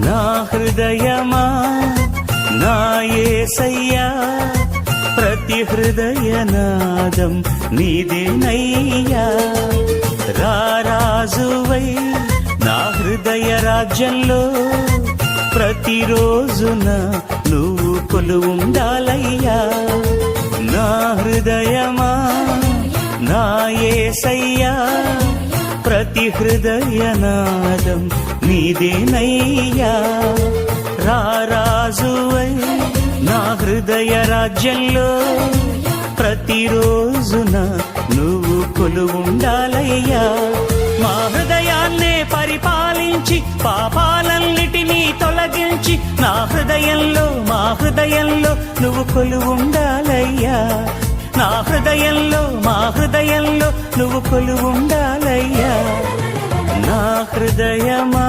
నా హృదయమా నా యేసయ్యా, ప్రతి హృదయనాదం నీదేనయ్యా. రారాజువై నా హృదయ రాజ్యంలో ప్రతిరోజున నువ్వు కొలువుండాలయ్యా. నా హృదయమా నా యేసయ్యా, ప్రతి హృదయనాదం నీదేనయ్యా. రారాజువై నా హృదయ రాజ్యంలో ప్రతిరోజున నువ్వు కొలువుండాలయ్యా. మా హృదయాన్నే పరిపాలించి పాపాలన్నిటినీ తొలగించి నా హృదయంలో మా హృదయంలో నువ్వు కొలువుండాలయ్యా. నా హృదయంలో మా హృదయంలో నువ్వు కొలువుండాలయ్యా. నా హృదయమా